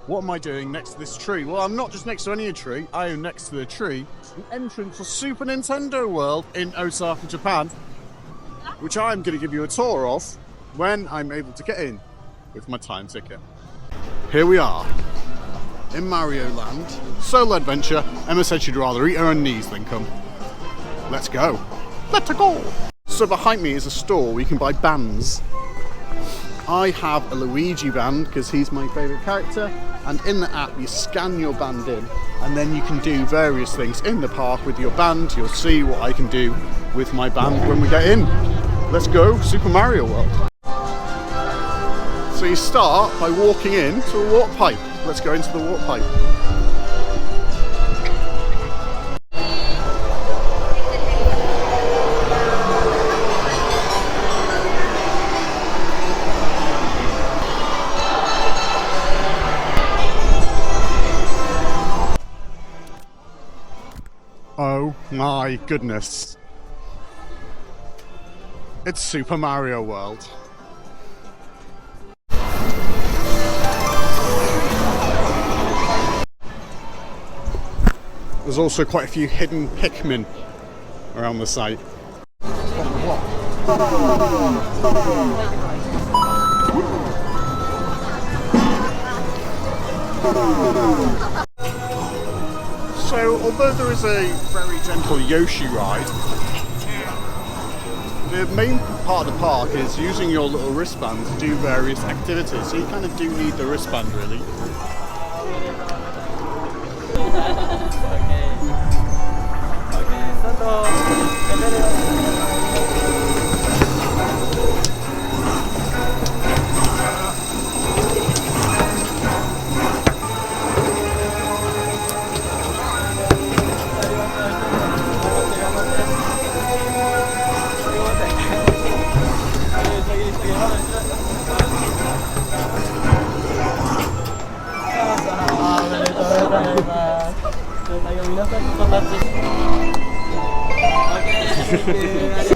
What am I doing next to this tree? Well, I'm not just next to any tree. I am next to the tree, an entrance to Super Nintendo World in Osaka, Japan, which I'm going to give you a tour of when I'm able to get in with my time ticket. Here we are in Mario Land, solo adventure. Emma said she'd rather eat her own knees than come. Let's go. Let's go. So behind me is a store where you can buy bands. I have a Luigi band because he's my favourite character, and in the app you scan your band in and then you can do various things in the park with your band. You'll see what I can do with my band when we get in. Let's go Super Mario World. So you start by walking in to a warp pipe. Let's go into the warp pipe. Oh my goodness. It's Super Mario World. There's also quite a few hidden Pikmin around the site. So, although there is a very gentle Yoshi ride, the main part of the park is using your little wristband to do various activities. So you kind of do need the wristband, really.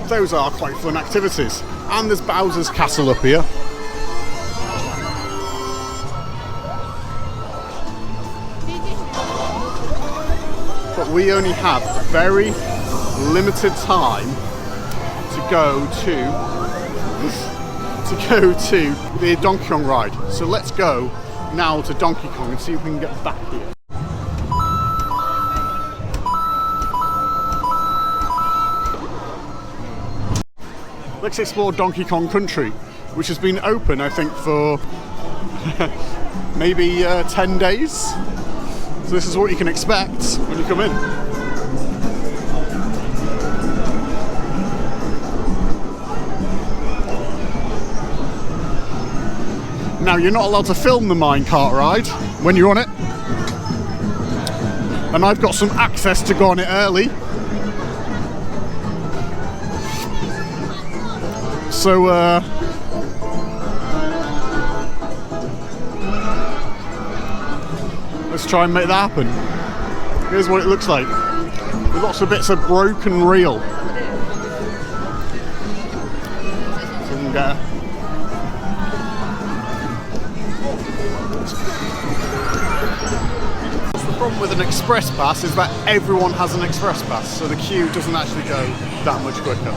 Those are quite fun activities. And there's Bowser's Castle up here. But we only have a very limited time to go to the Donkey Kong ride. So let's go now to Donkey Kong and see if we can get back here. Let's explore Donkey Kong Country, which has been open, I think, for maybe 10 days. So this is what you can expect when you come in. Now, you're not allowed to film the minecart ride when you're on it. And I've got some access to go on it early. So, let's try and make that happen. Here's what it looks like. With lots of bits of broken reel. So we can get the problem with an express pass is that everyone has an express pass, so the queue doesn't actually go that much quicker.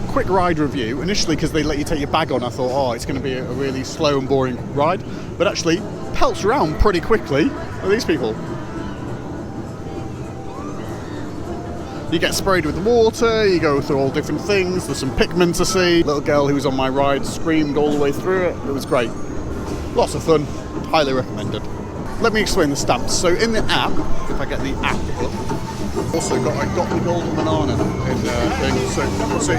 Quick ride review. Initially, because they let you take your bag on, I thought, oh, it's going to be a really slow and boring ride, but actually pelts around pretty quickly. Look at these people. You get sprayed with water, you go through all different things, there's some Pikmin to see. Little girl who was on my ride screamed all the way through it. It was great. Lots of fun. Highly recommended. Let me explain the stamps. So in the app, if I get the app up, also I got the golden banana in thing. So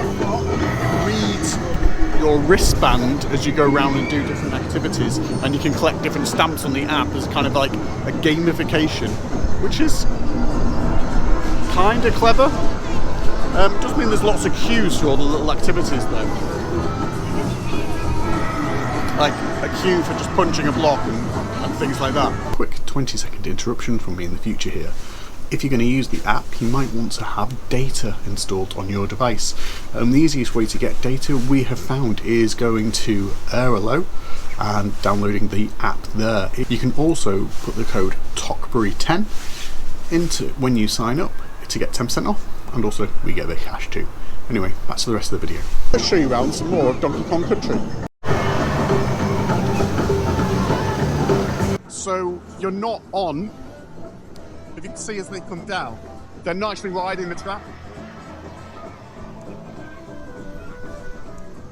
read your wristband as you go around and do different activities, and you can collect different stamps on the app as kind of like a gamification, which is kind of clever. Does mean there's lots of cues for all the little activities though. Like a cue for just punching a block and things like that. Quick 20-second interruption from me in the future here. if you're going to use the app, you might want to have data installed on your device. The easiest way to get data we have found is going to Airalo and downloading the app there. You can also put the code Tockbury10 into when you sign up to get 10% off, and also we get the cash too. Anyway, back to the rest of the video. Let's show you around some more of Donkey Kong Country. So you're not on, if you can see as they come down, they're not actually riding the track.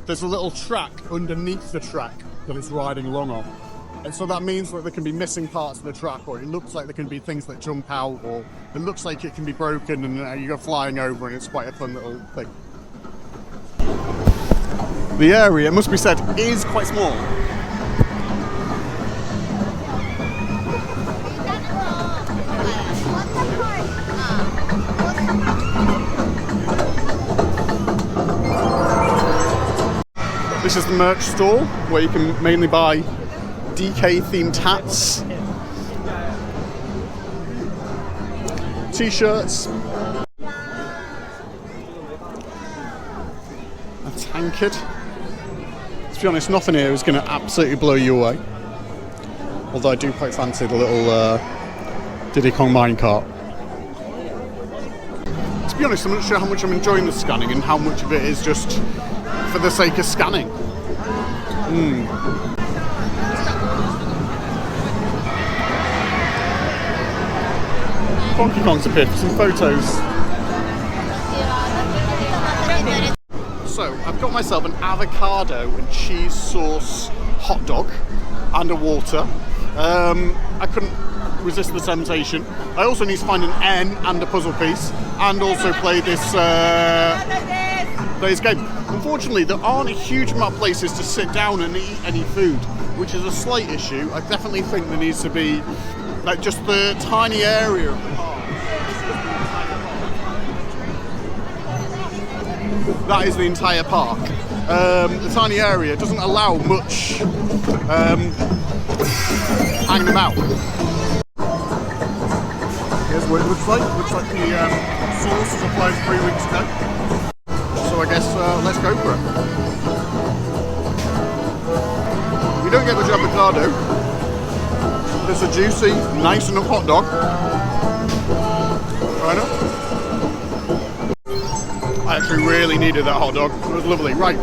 There's a little track underneath the track that it's riding along on. And so that means that there can be missing parts of the track, or it looks like there can be things that jump out, or it looks like it can be broken and you go flying over, and it's quite a fun little thing. The area, it must be said, is quite small. This is the merch store where you can mainly buy DK themed hats, t-shirts, a tankard. To be honest, nothing here is going to absolutely blow you away. Although I do quite fancy the little Diddy Kong minecart. To be honest, I'm not sure how much I'm enjoying the scanning and how much of it is just for the sake of scanning. Donkey Kong's appeared for some photos. So, I've got myself an avocado and cheese sauce hot dog and a water. I couldn't resist the temptation. I also need to find an N and a puzzle piece, and also play this game. Unfortunately, there aren't a huge amount of places to sit down and eat any food, which is a slight issue. I definitely think there needs to be like just the tiny area of the park. That is the entire park. The tiny area doesn't allow much hanging about. Here's what it looks like. It looks like the sauce was applied 3 weeks ago. So I guess let's go for it. We don't get much avocado. It's a juicy, nice enough hot dog. Right up. I actually really needed that hot dog. It was lovely. Right,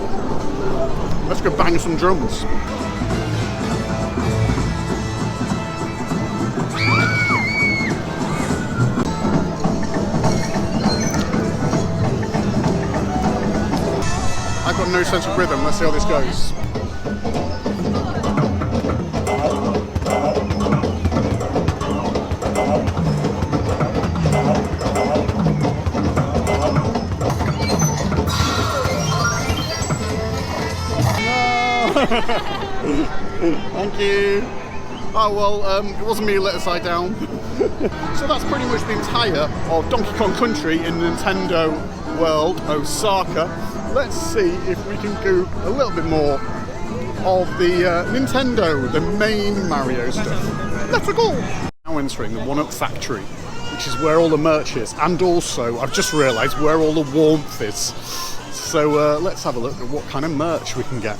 let's go bang some drums. I've got no sense of rhythm. Let's see how this goes. Thank you. Oh well, it wasn't me who let the side down. So that's pretty much the entire of Donkey Kong Country in Nintendo World, Osaka. Let's see if we can do a little bit more of the Nintendo, the main Mario stuff. Let's go! Now entering the OneUp Factory, which is where all the merch is, and also, I've just realised, where all the warmth is. So let's have a look at what kind of merch we can get.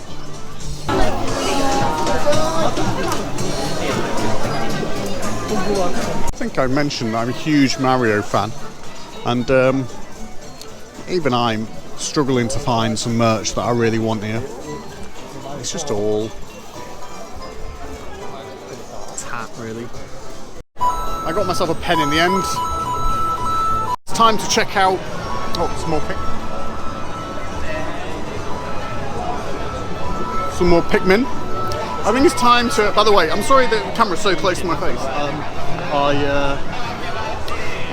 I think I mentioned I'm a huge Mario fan, and even I'm struggling to find some merch that I really want here. It's just all tat, really. I got myself a pen in the end. It's time to check out. Oh, some more some more Pikmin. I think it's time to. By the way, I'm sorry that the camera's so close to my face. I'm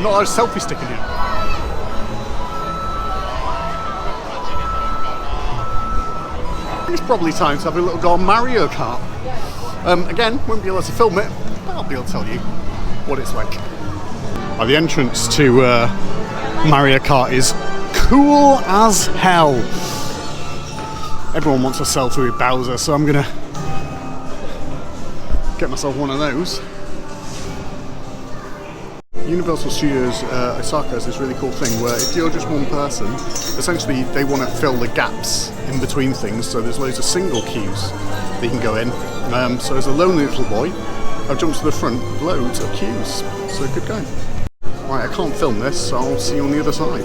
not allowed a selfie stick in here. It's probably time to have a little go on Mario Kart. Again, won't be able to film it, but I'll be able to tell you what it's like. The entrance to Mario Kart is cool as hell. Everyone wants a selfie with Bowser, so I'm gonna get myself one of those. Universal Studios Osaka has this really cool thing where if you're just one person, essentially they want to fill the gaps in between things, so there's loads of single queues that you can go in. So as a lonely little boy, I've jumped to the front with loads of queues, so good going. Right, I can't film this, so I'll see you on the other side.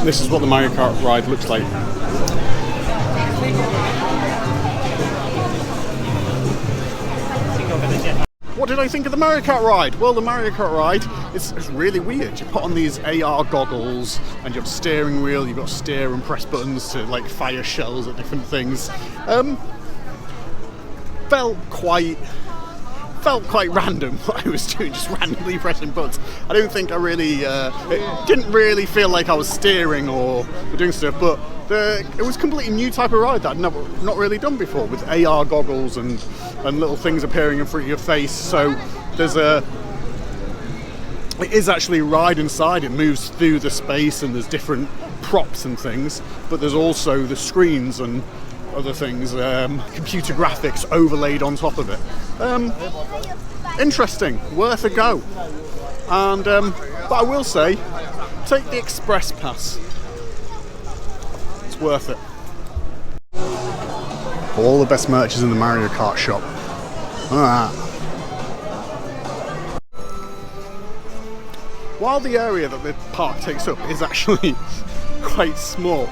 This is what the Mario Kart ride looks like. What did I think of the Mario Kart ride? Well, the Mario Kart ride is really weird. You put on these AR goggles and you have a steering wheel, you've got to steer and press buttons to like fire shells at different things. Felt quite random what I was doing, just randomly pressing buttons. I don't think I really, it didn't really feel like I was steering or doing stuff, but it was a completely new type of ride that I'd not really done before, with AR goggles and little things appearing in front of your face. So it is actually a ride inside. It moves through the space and there's different props and things, but there's also the screens and other things, computer graphics overlaid on top of it. Interesting, worth a go. And but I will say, take the express pass. It's worth it. All the best merch is in the Mario Kart shop. While the area that the park takes up is actually quite small,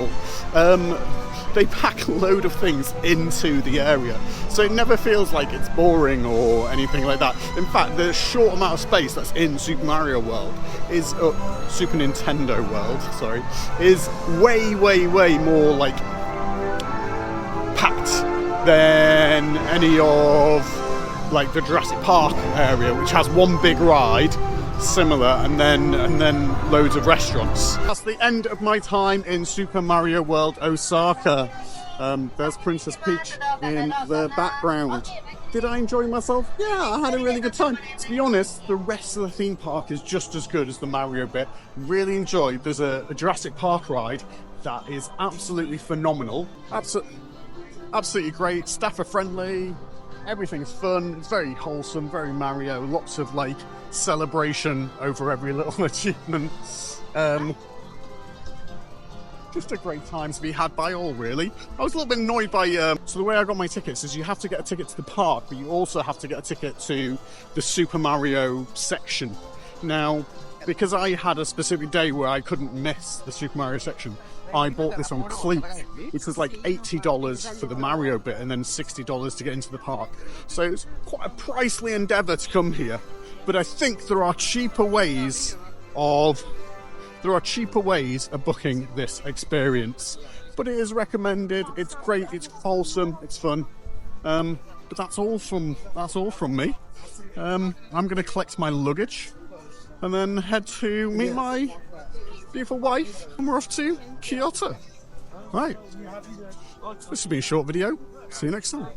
they pack a load of things into the area, so it never feels like it's boring or anything like that. In fact, the short amount of space that's in Super Mario World is Super Nintendo World, sorry, is way more like packed than any of like the Jurassic Park area, which has one big ride similar and then loads of restaurants. That's the end of my time in Super Mario World Osaka. There's Princess Peach in the background. Did I enjoy myself? Yeah, I had a really good time. To be honest, the rest of the theme park is just as good as the Mario bit. Really enjoyed. There's a Jurassic Park ride that is absolutely phenomenal. Absolutely great. Staff are friendly. Everything's fun, it's very wholesome, very Mario, lots of like celebration over every little achievement. Just a great time to be had by all, really. I was a little bit annoyed by, so the way I got my tickets is you have to get a ticket to the park, but you also have to get a ticket to the Super Mario section. Now, because I had a specific day where I couldn't miss the Super Mario section, I bought this on Cleat, which was like $80 for the Mario bit and then $60 to get into the park. So it's quite a pricey endeavour to come here. But I think there are cheaper ways of booking this experience. But it is recommended. It's great. It's wholesome. It's fun. But that's all from me. I'm going to collect my luggage and then head to meet my beautiful wife, and we're off to Kyoto. Right. This has been a short video. See you next time.